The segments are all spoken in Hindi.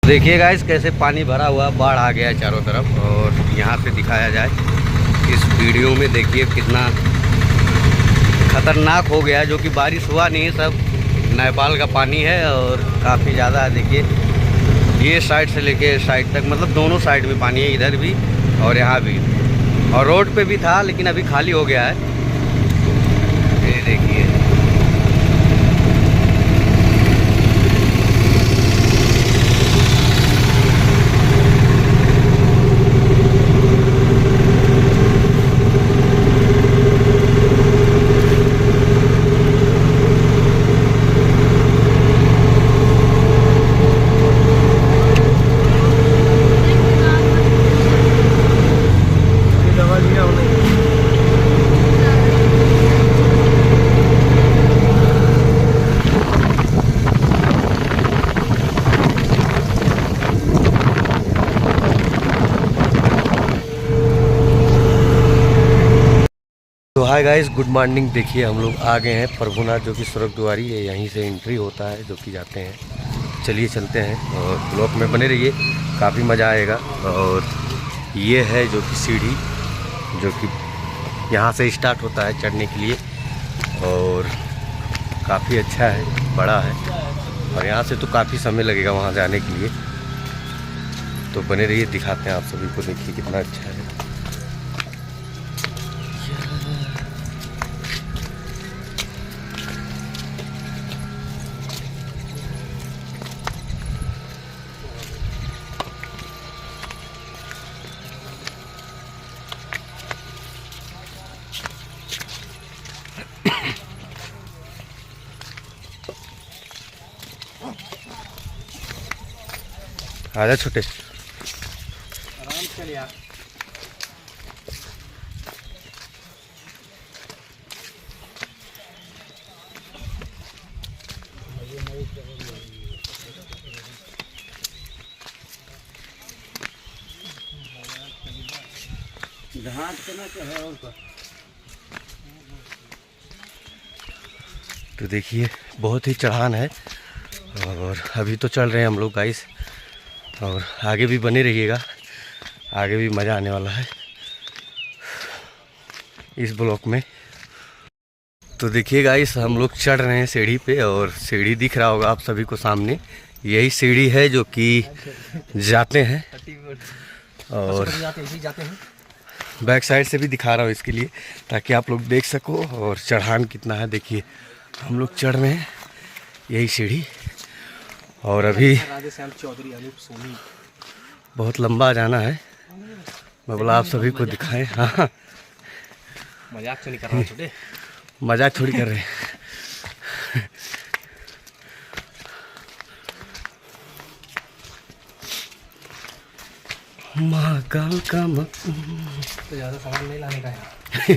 देखिए गाइस कैसे पानी भरा हुआ, बाढ़ आ गया है चारों तरफ। और यहाँ से दिखाया जाए इस वीडियो में, देखिए कितना खतरनाक हो गया है। जो कि बारिश हुआ नहीं, सब नेपाल का पानी है और काफ़ी ज़्यादा है। देखिए ये साइड से लेके साइड तक, मतलब दोनों साइड में पानी है, इधर भी और यहाँ भी। और रोड पे भी था लेकिन अभी खाली हो गया है। ये देखिए तो हाय गाइस, गुड मॉर्निंग। देखिए हम लोग आ गए हैं प्रभुनाथ, जो कि स्वर्गद्वारी है, यहीं से एंट्री होता है, जो कि जाते हैं। चलिए चलते हैं और ब्लॉक में बने रहिए, काफ़ी मज़ा आएगा। और ये है जो कि सीढ़ी, जो कि यहाँ से स्टार्ट होता है चढ़ने के लिए। और काफ़ी अच्छा है, बड़ा है। और यहाँ से तो काफ़ी समय लगेगा वहाँ जाने के लिए। तो बने रहिए, दिखाते हैं आप सभी को। देखिए कितना अच्छा है। आजा छोटे, आराम से चल यार। तो देखिए बहुत ही चढ़ान है और अभी तो चल रहे हैं हम लोग गाइस। और आगे भी बने रहिएगा, आगे भी मज़ा आने वाला है इस ब्लॉक में। तो देखिए गाइस हम लोग चढ़ रहे हैं सीढ़ी पे, और सीढ़ी दिख रहा होगा आप सभी को सामने। यही सीढ़ी है जो कि जाते हैं। और बैक साइड से भी दिखा रहा हूँ इसके लिए, ताकि आप लोग देख सको और चढ़ान कितना है। देखिए हम लोग चढ़ रहे हैं यही सीढ़ी, और अभी राधेश्याम चौधरी, अनूप सोनी। बहुत लंबा जाना है। मैं बोला आप सभी को दिखाएं। हाँ, मजाक तो नहीं कर रहा छोटे, मजाक थोड़ी कर रहे हैं। महाकाल का तो ज़्यादा सामान नहीं लाने का है।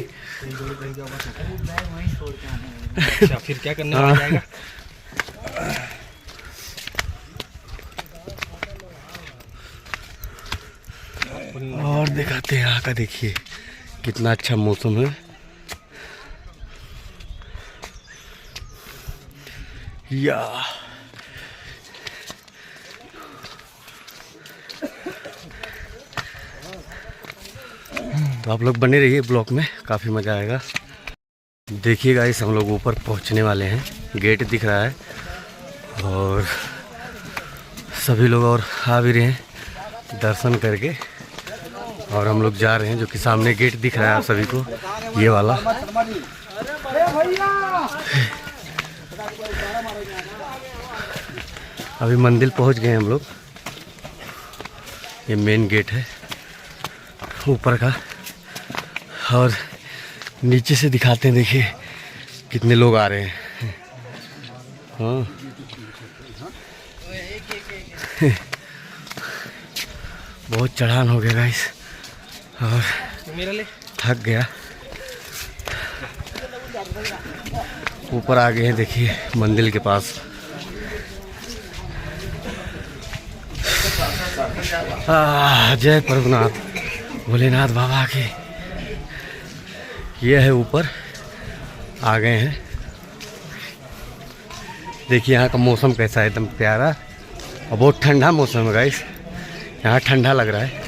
अच्छा फिर क्या करने आ जाएगा। और दिखाते हैं यहाँ का, देखिए कितना अच्छा मौसम है। या तो आप लोग बने रहिए ब्लॉक में, काफ़ी मज़ा आएगा। देखिए गाइस हम लोग ऊपर पहुंचने वाले हैं, गेट दिख रहा है और सभी लोग और आ भी रहे हैं दर्शन करके। और हम लोग जा रहे हैं, जो कि सामने गेट दिख रहा है आप सभी को, ये वाला। अभी मंदिर पहुंच गए हम लोग। ये मेन गेट है ऊपर का, और नीचे से दिखाते हैं। देखिए कितने लोग आ रहे हैं। हाँ बहुत चढ़ान हो गया गाइस, और थक गया। ऊपर आ गए हैं, देखिए मंदिर के पास। जय प्रभुनाथ भोलेनाथ बाबा के। ये है ऊपर, आ गए हैं। देखिए यहाँ का मौसम कैसा है, एकदम प्यारा। और बहुत ठंडा मौसम है गाइस, यहाँ ठंडा लग रहा है।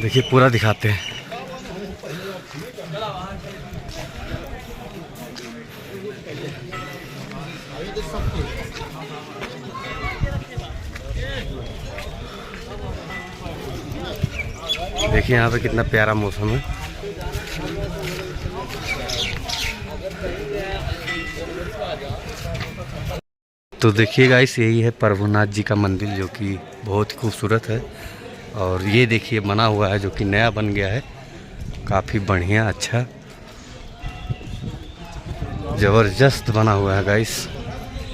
देखिए पूरा दिखाते हैं। देखिए यहाँ पे कितना प्यारा मौसम है। तो देखिए गाइस, यही है प्रभुनाथ जी का मंदिर जो कि बहुत ही खूबसूरत है। और ये देखिए बना हुआ है जो कि नया बन गया है, काफ़ी बढ़िया अच्छा ज़बरदस्त बना हुआ है गाइस।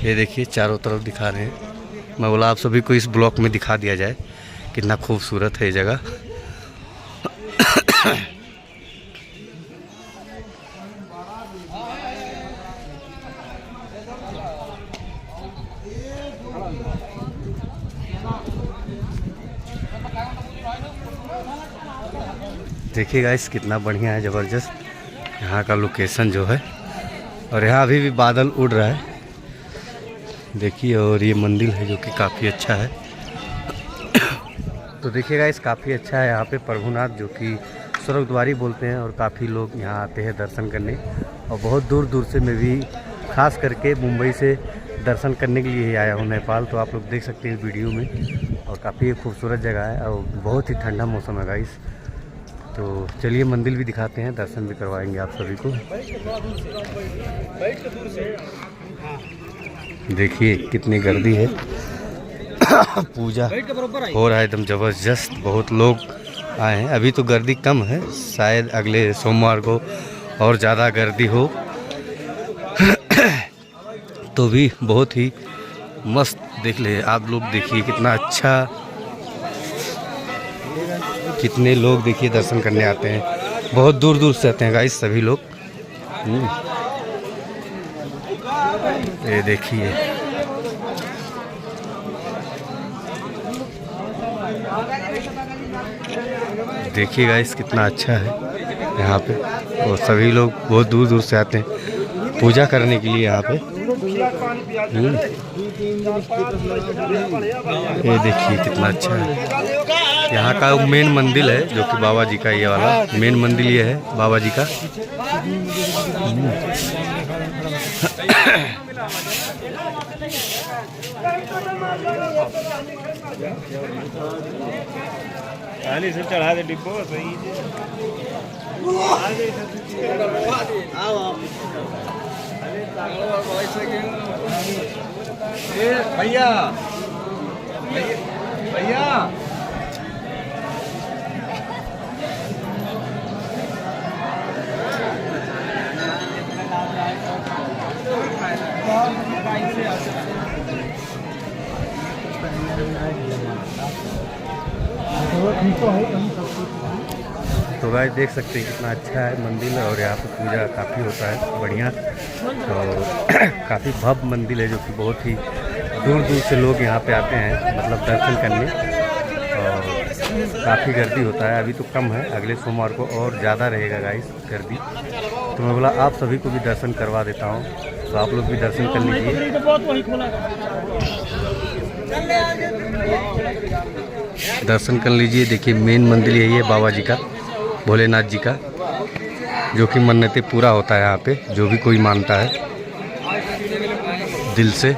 ये देखिए चारों तरफ दिखा रहे हैं। मैं बोला आप सभी को इस ब्लॉक में दिखा दिया जाए कितना खूबसूरत है ये जगह। देखिए गाइस कितना बढ़िया है, ज़बरदस्त यहाँ का लोकेशन जो है। और यहाँ अभी भी बादल उड़ रहा है देखिए। और ये मंदिर है जो कि काफ़ी अच्छा है। तो देखिए गाइस काफ़ी अच्छा है यहाँ पे प्रभुनाथ जो कि स्वर्गद्वारी बोलते हैं। और काफ़ी लोग यहाँ आते हैं दर्शन करने, और बहुत दूर दूर से मैं भी खास करके मुंबई से दर्शन करने के लिए आया हूँ नेपाल। तो आप लोग देख सकते हैं वीडियो में। और काफ़ी खूबसूरत जगह है और बहुत ही ठंडा मौसम है गाइस। तो चलिए मंदिर भी दिखाते हैं, दर्शन भी करवाएंगे आप सभी को। देखिए कितनी गर्दी है। पूजा हो रहा है एकदम ज़बरदस्त, बहुत लोग आए हैं। अभी तो गर्दी कम है, शायद अगले सोमवार को और ज़्यादा गर्दी हो। तो भी बहुत ही मस्त देख ले आप लोग। देखिए कितना अच्छा, कितने लोग देखिए दर्शन करने आते हैं, बहुत दूर दूर से आते हैं गाइस सभी लोग। ये देखिए देखिए गाइस कितना अच्छा है यहाँ पे। और सभी लोग बहुत दूर दूर से आते हैं पूजा करने के लिए यहाँ पे। ये देखिए कितना अच्छा है। यहाँ का मेन मंदिर है जो कि बाबा जी का, ये वाला मेन मंदिर ये है बाबा जी का। खाली से चढ़ा दे डिब्बो सही भैया भैया तो गाइस देख सकते हैं कितना अच्छा है मंदिर। और यहाँ पे पूजा काफ़ी होता है बढ़िया। और काफ़ी भव्य मंदिर है जो कि बहुत ही दूर दूर से लोग यहाँ पे आते हैं मतलब दर्शन करने। और काफ़ी गर्दी होता है, अभी to कम है, अगले सोमवार को और ज़्यादा रहेगा गाइस गर्दी। तो मैं बोला आप सभी को भी दर्शन करवा देता हूँ, तो आप लोग भी दर्शन कर लीजिए। दर्शन कर लीजिए। देखिए मेन मंदिर यही है बाबा जी का, भोलेनाथ जी का, जो कि मन्नतें पूरा होता है यहाँ पे, जो भी कोई मानता है दिल से।